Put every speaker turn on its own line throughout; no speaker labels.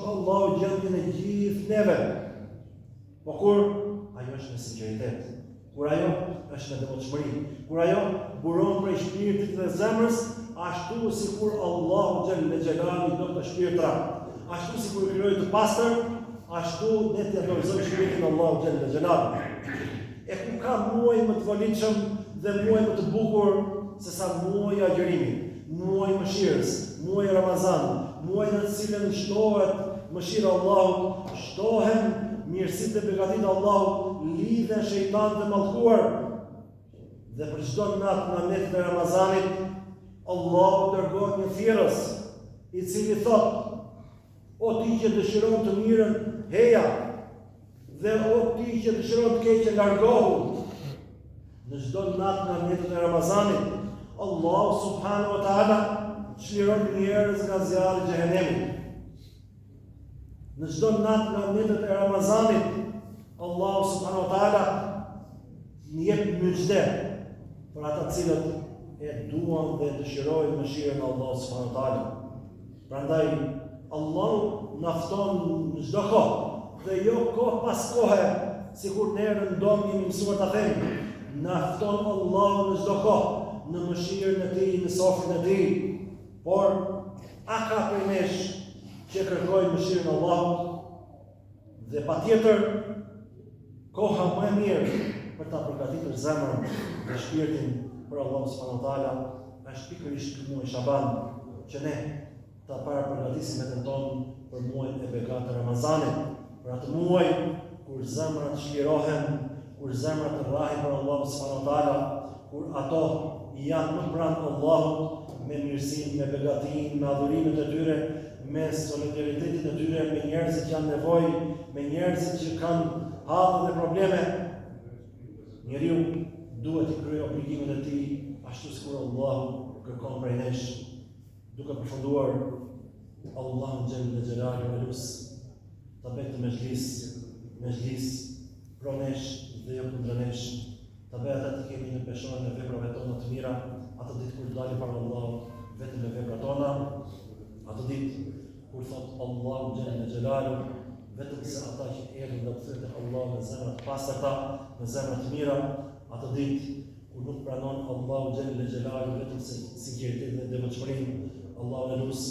Allahu gjendjen e gjithë neve. Po kur ajo është me sinqeritet, kur ajo është me devotshmëri, kur ajo buron prej shpirtit dhe zemrës, ashtu sikur Allahu xhallal xhelali do të shpirtra, ashtu sikur krijoi të pastër, ashtu ne të dorëzojmë shpirtin Allahu xhallal xhelali. E ku ka muaj më të volitshëm dhe muaj më të bukur se sa muaji i agjërimit, muaji i mëshirës, muaji i Ramazan, muaji në të cilën shtohet mëshira e Allahut, shtohen mirësitë dhe begatitë e Allahut, lidhen shejtanët e mallkuar. Dhe për çdo natë në netët e Ramazanit, Allahu dërgon një thirrës, i cili thotë: o ti që dëshiron të mirën, heja, dhe o ti që dëshiron të keqen, largohu. Në çdo natë në netët e Ramazanit, Allahu subhanahu wa taala çliron njerëz nga zjarri i xhehenemit. Në çdo natë në netët e Ramazanit, Allahu subhanahu wa taala jep mëjde për ata cilët e duan dhe dëshirojnë mëshirën e Allahut subhanahu wa taala. Prandaj Allahu na fton në çdo kohë dhe jo kohë pas kohe, sikur ne rëndom jemi mësuar ta themi. Na fton Allahu në çdo kohë në mëshirën e Tij, në sofrën e Tij. Por a ka prej nesh që kërkojnë mëshirën e Allahut? Dhe patjetër koha më e mirë për ta përgatitur zemrën dhe shpirtin për Allahun subhanahu wa taala është pikërisht ky muaj Shaban, që ne ta parapërgatisim veten tonë për muajin e bekat të Ramazanit, për atë muaj kur zemrat shlirohen, kur zemrat rrahen për Allahun subhanahu wa taala, kur ato janë më pranë Allahut me mirësinë, me begatinë, me adhurimet e tyre, me solidaritetin e tyre me njerëzit që janë nevojë, me njerëzit që kanë hadhe dhe probleme. Njeriu duhet të kryejë obligimet e tij ashtu sikur Allahu kërkon prej nesh, duke përfunduar Allahu xhallal xhelaluhu elus ta bëjë mezhlis pro nesh dhe jo kundër nesh, ta bëjë ata të kemi në peshorën e veprave tona të mira, atë ditë kur dalim para Allahut vetëm me veprat tona, atë ditë kur thot Allahu xhallal xhelaluhu vetëm se ata që erdhën do të thotë Allahu me zemra të pastërta, me zemra të mira, atë ditë kur nuk pranon Allahu xhallal xhelaluhu vetëm se sinqeritet dhe devotshmërinë. Allahu elus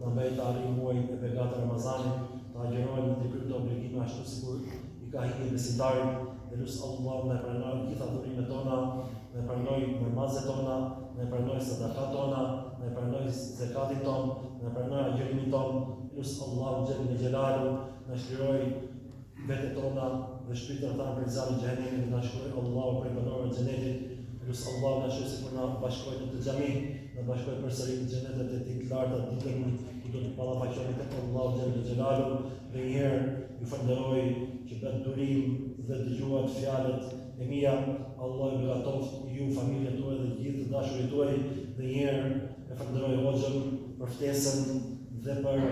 na bëj të arrijmë muajin e bekat të Ramazanit, të agjërojmë të kryejmë obligime ashtu sikur i ka hyrë besimtarit. Elus Allahu na pranoj gjitha adhurimet tona, na pranoj namazet tona, na pranoj sadakat tona, na pranoj zakatin ton, na pranoj agjërimin ton. Elus Allahu xhallal xhelaluhu na shkiroj vetet tona dhe shpirtin tonë për zjarrin e xhenemit, na shkiroj Allahu për banorët e xhenetit. Elus Allahu na shoj sikur na bashkojë në të xhami, na bashkojë përsëri në xhenetet e tij të larta, ditën ku do të ballafaqohemi tek Allahu xhallal xhelaluhu. Dhe një herë ju falenderoj që bën durim dhe dëgjuat fjalët e mia. Allah ju begatoft ju, familjen tuaj dhe gjithë të dashurit tuaj. Dhe një herë e falenderoj Hoxhën për ftesën dhe për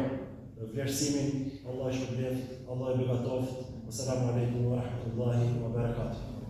vlerësimin. Allah ju shpërblet, Allah ju begatoft. Assalamu alaikum wa rahmatullahi wa barakatuh.